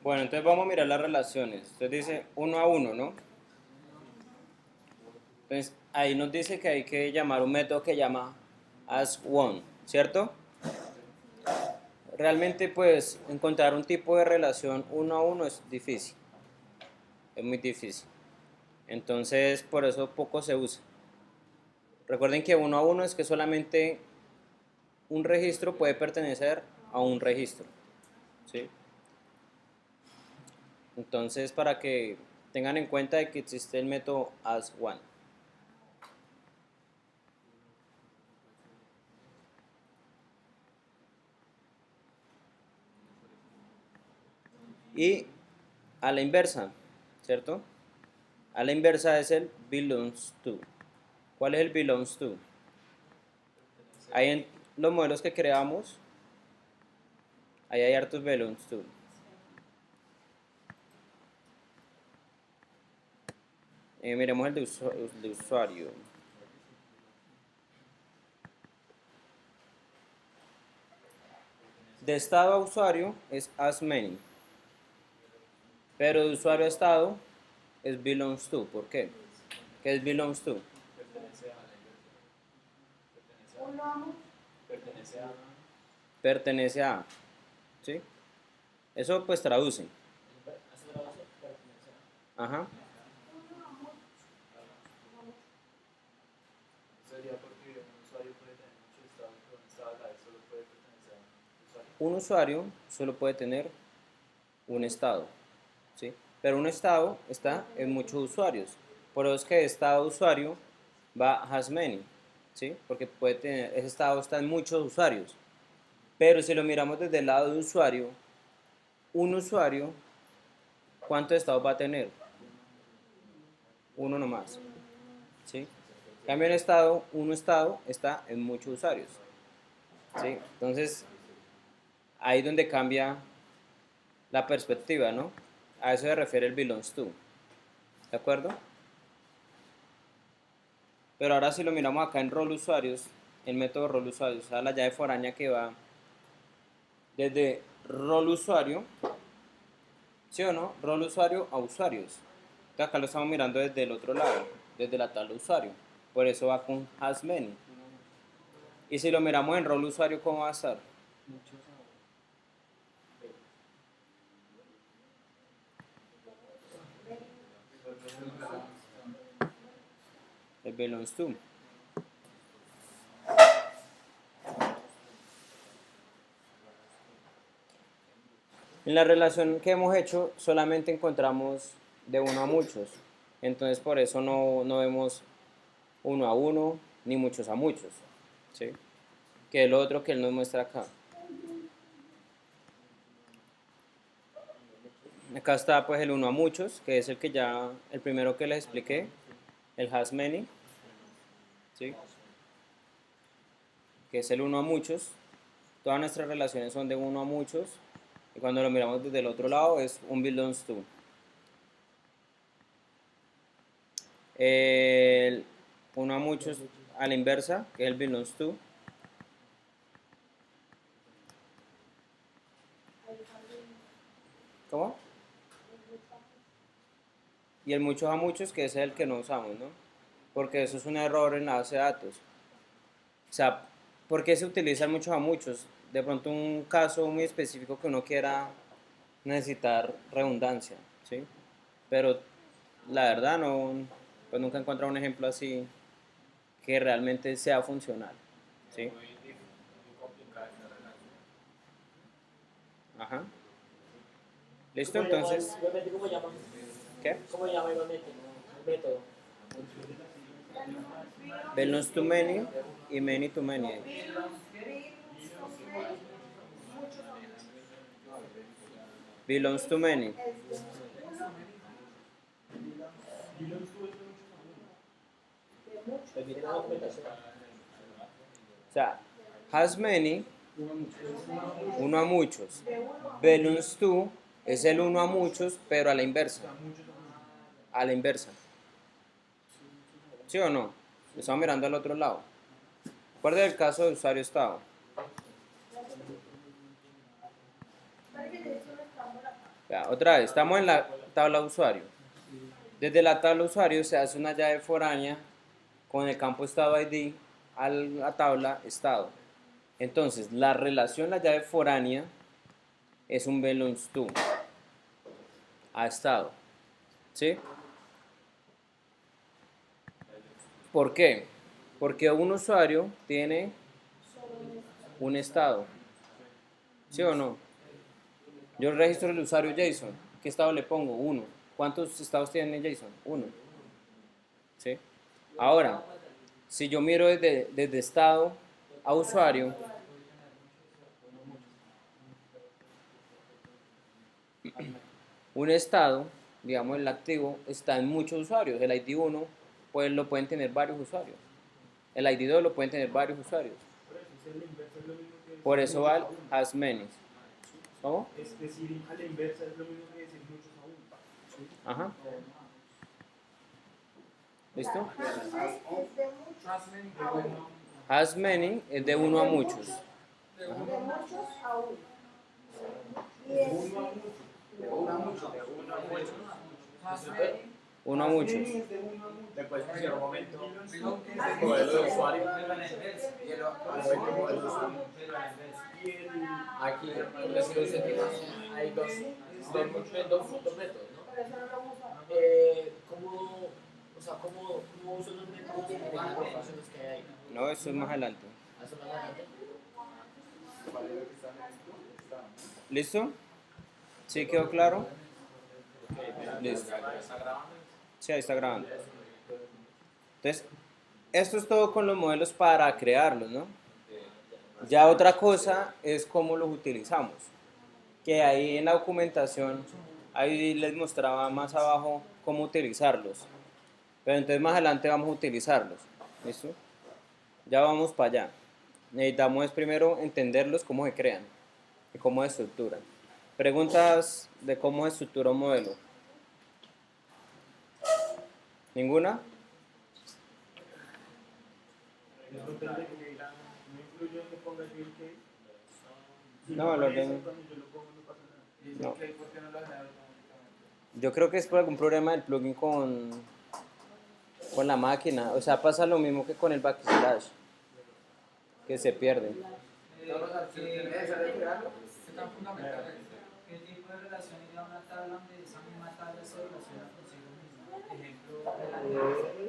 Bueno, entonces vamos a mirar las relaciones. Entonces dice uno a uno, ¿no? Entonces ahí nos dice que hay que llamar un método que llama as1, ¿cierto? Realmente pues encontrar un tipo de relación uno a uno es difícil, es muy difícil. Entonces por eso poco se usa. Recuerden que uno a uno es que solamente un registro puede pertenecer a un registro, ¿sí? Entonces para que tengan en cuenta de que existe el método as1. Y a la inversa, ¿cierto? A la inversa es el belongs to. ¿Cuál es el belongs to? Ahí en los modelos que creamos, ahí hay hartos belongs to. Miremos el de usuario. De estado a usuario es as many. Pero de usuario a estado es belongs to. ¿Por qué? ¿Qué es belongs to? Pertenece a. ¿Sí? Eso pues traduce. Ajá. Un usuario solo puede tener un estado, ¿sí? Pero un estado está en muchos usuarios. Por eso es que estado usuario va has many, ¿sí? Porque puede tener, ese estado está en muchos usuarios. Pero si lo miramos desde el lado de usuario, un usuario, ¿cuántos estados va a tener? Uno nomás, ¿sí? En cambio en estado, un estado está en muchos usuarios, ¿sí? Entonces, ahí es donde cambia la perspectiva, ¿no? A eso se refiere el belongs to, ¿de acuerdo? Pero ahora si lo miramos acá en rol usuarios, el método rol usuarios, o sea, la llave foránea que va desde rol usuario, ¿sí o no? Rol usuario a usuarios. Entonces acá lo estamos mirando desde el otro lado, desde la tabla usuario. Por eso va con has many. Y si lo miramos en rol usuario, ¿cómo va a estar? El belongs to. En la relación que hemos hecho solamente encontramos de uno a muchos. Entonces por eso no vemos uno a uno ni muchos a muchos. ¿Sí? Que es lo otro que él nos muestra acá. Acá está pues el uno a muchos, que es el que ya, el primero que les expliqué, el has many, ¿sí? Que es el uno a muchos. Todas nuestras relaciones son de uno a muchos. Y cuando lo miramos desde el otro lado es un belongs to. El uno a muchos a la inversa, que es el belongs to. ¿Cómo? Y el muchos a muchos, que es el que no usamos, ¿no? Porque eso es un error en la base de datos. O sea, ¿por qué se utilizan muchos a muchos? De pronto un caso muy específico que uno quiera necesitar redundancia, ¿sí? Pero la verdad no, pues nunca he encontrado un ejemplo así que realmente sea funcional, ¿sí? Ajá. ¿Listo? Entonces, ¿Cómo llama? ¿qué? ¿Cómo llama igualmente el método? Belongs to many y many to many. Belongs to many. Pues miren la documentación. O sea, has many, uno a muchos. Belongs to es el uno a muchos, pero a la inversa. A la inversa. ¿Sí o no? Estamos mirando al otro lado. Recuerda el caso de usuario estado. Vea, otra vez, estamos en la tabla usuario. Desde la tabla usuario se hace una llave foránea con el campo estado ID a la tabla estado. Entonces, la relación, la llave foránea, es un belongs to a estado. ¿Sí? ¿Por qué? Porque un usuario tiene un estado. ¿Sí o no? Yo registro el usuario JSON. ¿Qué estado le pongo? 1. ¿Cuántos estados tiene JSON? 1. ¿Sí? Ahora, si yo miro desde estado a usuario, un estado, digamos el activo, está en muchos usuarios. El ID 1 pues, lo pueden tener varios usuarios. El ID 2 lo pueden tener varios usuarios. Por eso va el as many. ¿Cómo? Es decir, a la inversa es lo mismo que decir muchos aún. ¿Sí? Ajá. ¿Listo? As many es de uno a muchos. De muchos a uno. Y De es uno a muchos. De uno a muchos. De uno a muchos. Uno a muchos. Es de uno a muchos. Después pusieron un momento Es el modelo de usuario y el momento modelo de usuario. Y el Aquí en la siguiente hay dos métodos, ¿no? por eso no lo uso. ¿Cómo uso los métodos de las funciones que hay ahí? No, eso es más adelante. Eso más adelante. ¿Listo? ¿Sí quedó claro? Listo. Sí, ahí está grabando. Entonces, esto es todo con los modelos para crearlos, ¿no? Ya otra cosa es cómo los utilizamos. Que ahí en la documentación, ahí les mostraba más abajo cómo utilizarlos. Pero entonces más adelante vamos a utilizarlos. ¿Listo? Ya vamos para allá. Necesitamos primero entenderlos, cómo se crean y cómo se estructuran. Preguntas de cómo se estructura un modelo. ¿Ninguna? es depende que no influye en que ponga el que. Si No, el aparece, orden. cuando yo lo pongo no pasa nada. No. ¿Por qué no lo genera automáticamente? Yo creo que es por algún problema del plugin con la máquina. O sea, pasa lo mismo que con el backslash, que se pierde. Todos los archivos tienen que crearlo. ¿Qué tan fundamental es? ¿Qué tipo de relación iría a una tabla donde esa misma tabla se relaciona consigo misma? Ejemplo,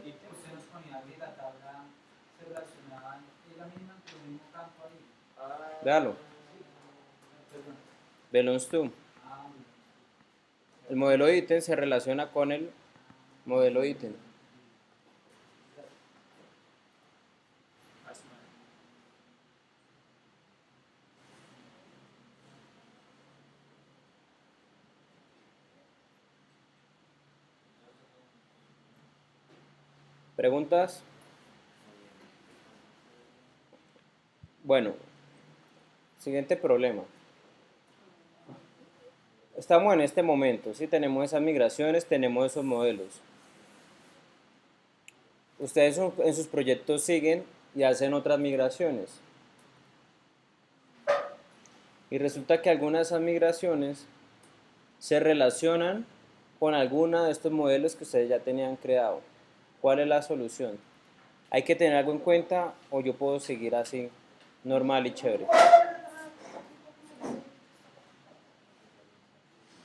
y usted nos ponía que la tabla se relacionaba es la misma con el mismo campo ahí. Véalo. Belongs to. El modelo ítem se relaciona con el modelo ítem. ¿Preguntas? Bueno, siguiente problema. Estamos en este momento, ¿sí? Tenemos esas migraciones, tenemos esos modelos. Ustedes en sus proyectos siguen y hacen otras migraciones. Y resulta que algunas de esas migraciones se relacionan con alguna de estos modelos que ustedes ya tenían creado. ¿Cuál es la solución? Hay que tener algo en cuenta o yo puedo seguir así, normal y chévere.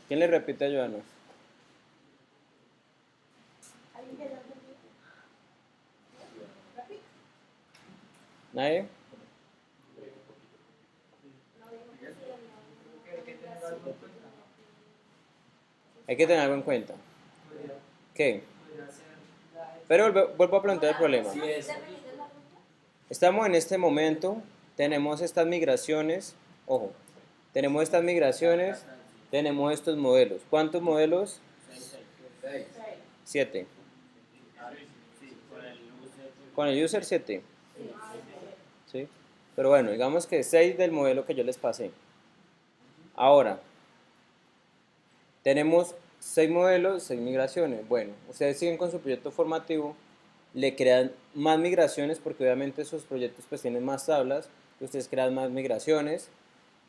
¿Quién le repite a Joana? ¿Alguien que no entendió? ¿Repite? ¿Nadie? Hay que tener algo en cuenta. ¿Qué? Pero vuelvo a plantear el problema. Estamos en este momento, tenemos estas migraciones, ojo, tenemos estas migraciones, tenemos estos modelos. ¿Cuántos modelos? 7. Con el user 7. ¿Sí? Pero bueno, digamos que 6 del modelo que yo les pasé. Ahora, tenemos 6 modelos, 6 migraciones. Bueno, ustedes siguen con su proyecto formativo, le crean más migraciones porque obviamente esos proyectos pues tienen más tablas, ustedes crean más migraciones,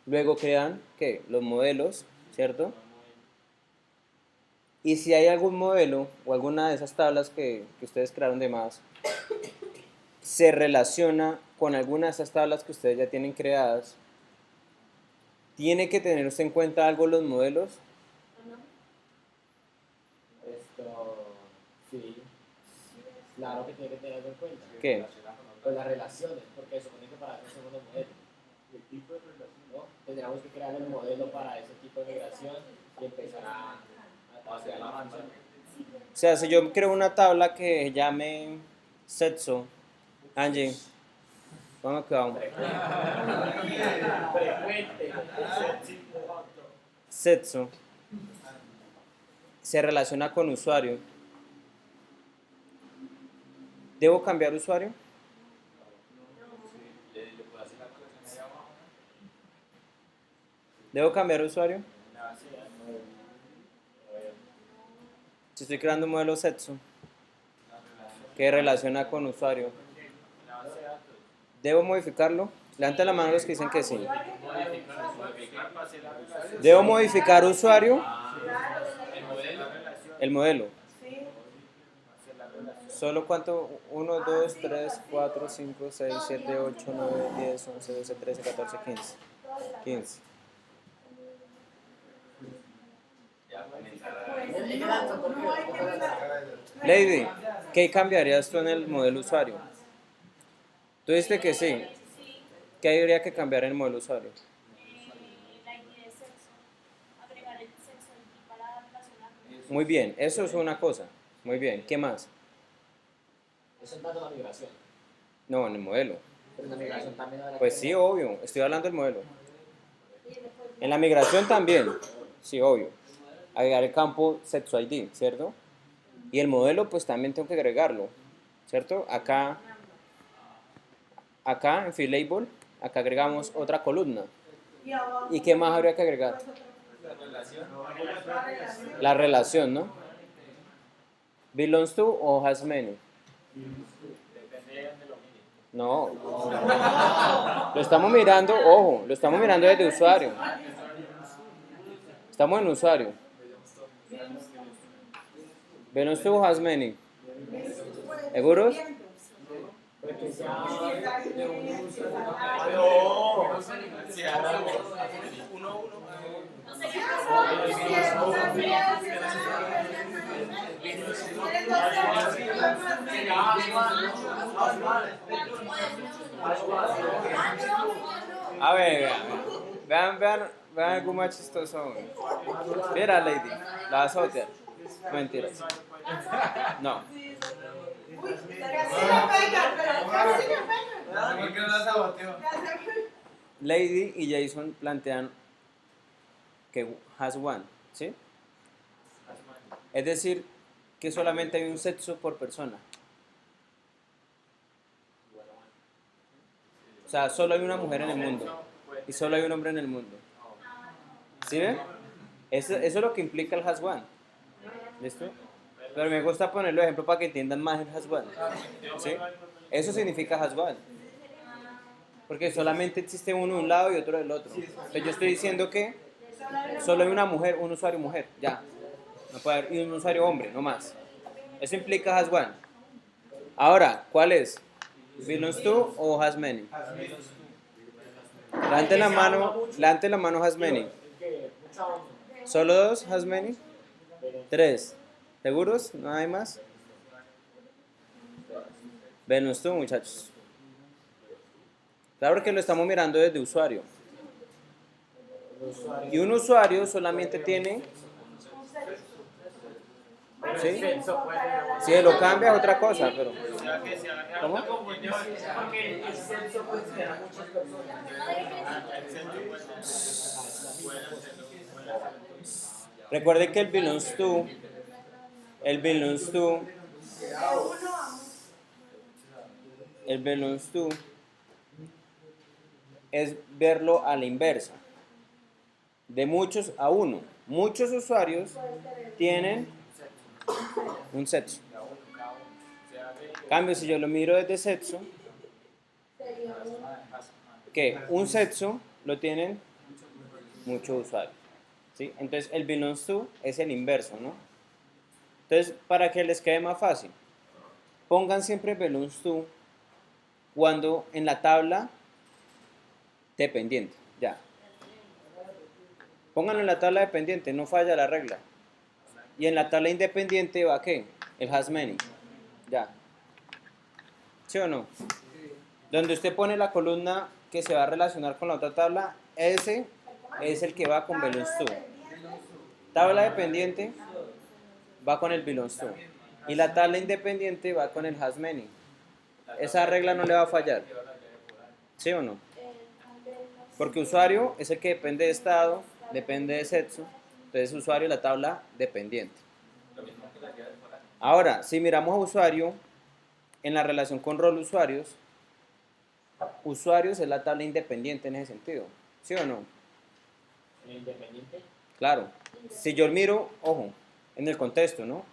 luego crean ¿qué? Los modelos, ¿cierto? Y si hay algún modelo o alguna de esas tablas que ustedes crearon de más, se relaciona con alguna de esas tablas que ustedes ya tienen creadas, tiene que tener usted en cuenta algo los modelos. Esto, sí, claro que tiene que tenerlo en cuenta. ¿Qué? Pues las relaciones, porque supone que para eso hacemos los modelos, El tipo de relación. ¿no? Tendríamos que crear el modelo para ese tipo de migración y empezar a hacer la función. O sea, si yo creo una tabla que llame sexo, Angie, vamos a quedar Frecuente. sexo, se relaciona con usuario. ¿Debo cambiar usuario? ¿Debo cambiar usuario? Si estoy creando un modelo sexo que relaciona con usuario, ¿debo modificarlo? Levanten la mano los que dicen que sí. ¿Debo modificar usuario? El modelo. ¿Solo cuánto? 1, 2, 3, 4, 5, 6, 7, 8, 9, 10, 11, 12, 13, 14, 15. 15. Lady, ¿qué cambiarías tú en el modelo usuario? Tú dijiste que sí. ¿Qué habría que cambiar en el modelo usuario? La ID de sexo, agregar el sexo ID para relacionar. Muy bien, eso es una cosa. Muy bien, ¿qué más? Eso es dando la migración. No, en el modelo. Pero en la migración también habrá Pues que sí, obvio, estoy hablando del modelo. En la migración también, sí, obvio. Agregar el campo sexo ID, ¿cierto? Y el modelo, pues también tengo que agregarlo, ¿cierto? Acá en field label, acá agregamos otra columna. ¿Y qué más habría que agregar? La relación, ¿no? Belongs to o has many. No. Lo estamos mirando, ojo, lo estamos mirando desde usuario. Estamos en usuario. Belongs to o has many. ¿Seguros? A ver, vean algo más chistoso. Mira, Lady, la vas a botear. No, mentiras. No. ¿Por qué no la saboteó? Lady y Jason plantean que has one, ¿sí? Es decir, que solamente hay un sexo por persona. O sea, solo hay una mujer en el mundo y solo hay un hombre en el mundo. ¿Sí ven? Eso es lo que implica el has one. ¿Listo? Pero me gusta ponerlo de ejemplo para que entiendan más el has one. ¿Sí? Eso significa has one. Porque solamente existe uno de un lado y otro del otro. Entonces yo estoy diciendo que solo hay una mujer, un usuario mujer, ya. No puede haber, y un usuario hombre, no más. Eso implica has one. Ahora, ¿cuál es? ¿Belongs to o has many? Levante la mano has many. ¿Solo dos has many? 3. ¿Seguros? ¿No hay más? Belongs to, muchachos. Claro que lo estamos mirando desde usuario. Y un usuario solamente tiene... ¿Sí? Si lo cambia es otra cosa, pero... ¿Cómo? Porque el sexo puede ser a muchas personas. Recuerde que el belongs to es verlo a la inversa, de muchos a uno. Muchos usuarios tienen un sexo. En cambio, si yo lo miro desde sexo, que un sexo lo tienen muchos usuarios, ¿sí? Entonces el belongs to es el inverso, ¿no? Entonces, para que les quede más fácil, pongan siempre belongs to cuando en la tabla dependiente, ya. Pónganlo en la tabla dependiente, no falla la regla. Y en la tabla independiente va ¿qué? El has many, ya. ¿Sí o no? Donde usted pone la columna que se va a relacionar con la otra tabla, ese es el que va con belongs to. Tabla dependiente va con el belongs to. Y la tabla independiente va con el has many. Esa regla no le va a fallar. ¿Sí o no? Porque usuario es el que depende de estado, depende de sexo. Entonces usuario es la tabla dependiente. Ahora, si miramos a usuario en la relación con rol usuarios, usuarios es la tabla independiente en ese sentido. ¿Sí o no? ¿El independiente? Claro. Si yo miro, ojo, en el contexto, ¿no?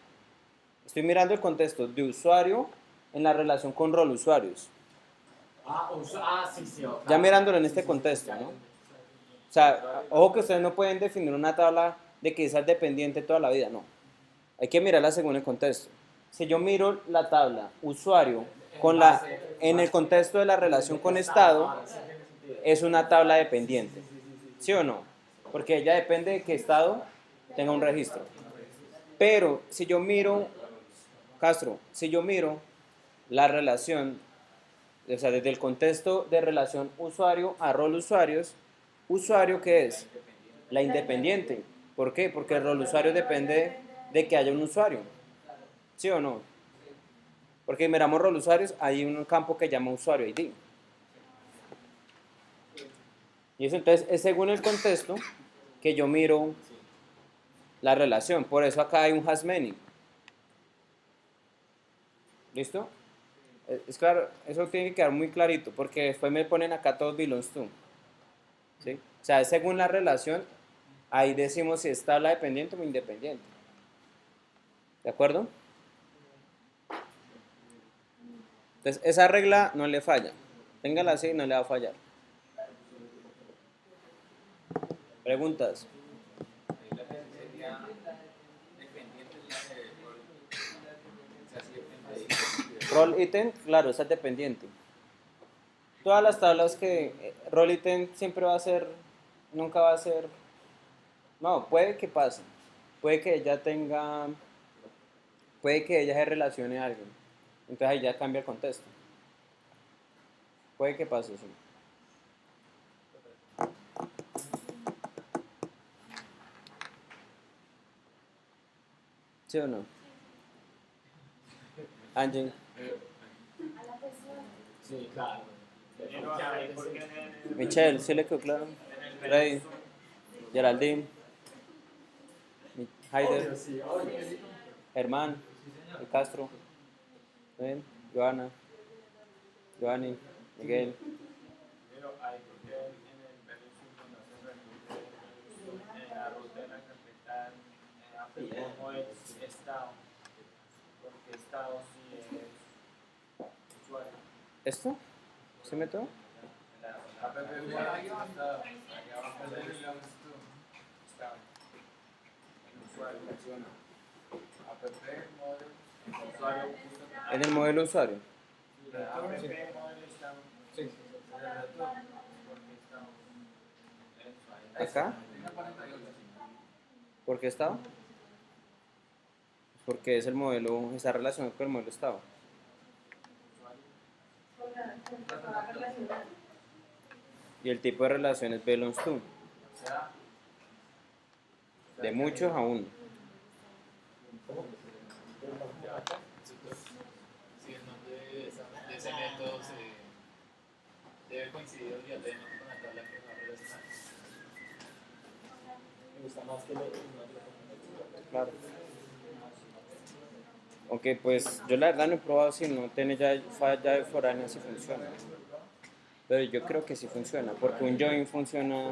Estoy mirando el contexto de usuario en la relación con rol usuarios. Sí, sí. Ya mirándolo en este contexto, ¿no? O sea, ojo que ustedes no pueden definir una tabla de que esa es dependiente toda la vida, no. Hay que mirarla según el contexto. Si yo miro la tabla usuario en el contexto de la relación con estado, es una tabla dependiente. ¿Sí o no? Porque ella depende de que estado tenga un registro. Pero si yo miro, Castro, si yo miro la relación, o sea, desde el contexto de relación usuario a rol usuarios, usuario ¿qué es? La independiente. ¿Por qué? Porque el rol usuario depende de que haya un usuario. ¿Sí o no? Porque miramos rol usuarios, hay un campo que llama usuario ID. Y eso entonces es según el contexto que yo miro la relación. Por eso acá hay un has many. ¿Listo? Es claro, eso tiene que quedar muy clarito, porque después me ponen acá todos belongs to. ¿Sí? O sea, es según la relación, ahí decimos si es tabla dependiente o independiente. ¿De acuerdo? Entonces, esa regla no le falla. Téngala así y no le va a fallar. ¿Preguntas? Role item, claro, esa es dependiente. Todas las tablas que role item siempre va a ser, nunca va a ser, no, puede que pase, puede que ella tenga, puede que ella se relacione a alguien, entonces ahí ya cambia el contexto. Puede que pase, sí. ¿Sí o no? Angie. Sí, claro. Michelle, ¿sí le quedó claro? Rey, Geraldine, Haider, Germán, El Castro, ¿ven? Joana, Joanny, Miguel. Pero hay porque en el verso cuando hace en la ruta de la carpeta cómo es estado, porque estado sí es usuario. ¿Esto? ¿Se metió? En el modelo usuario. ¿Acá? ¿Por qué estado? Porque es el modelo, está relacionado con el modelo estado. Y el tipo de relación es belongs to. De muchos a uno. Si el nombre de ese método debe coincidir obligatoriamente con la tabla que va a relacionar. Me gusta más que lo Claro. Aunque pues yo la verdad no he probado si no tiene llave foránea si funciona. Pero yo creo que sí funciona, porque un join funciona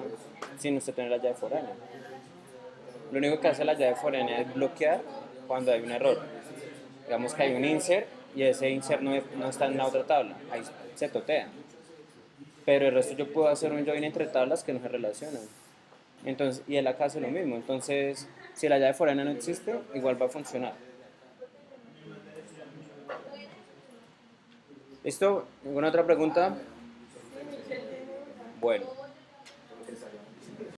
sin usted tener la llave foránea. Lo único que hace la llave foránea es bloquear cuando hay un error. Digamos que hay un insert y ese insert no está en la otra tabla, ahí se totea. Pero el resto yo puedo hacer un join entre tablas que no se relacionan. Entonces, y él acá hace lo mismo. Entonces, si la llave foránea no existe, igual va a funcionar. ¿Listo? ¿Ninguna otra pregunta? Sí, Michelle tiene una. Bueno.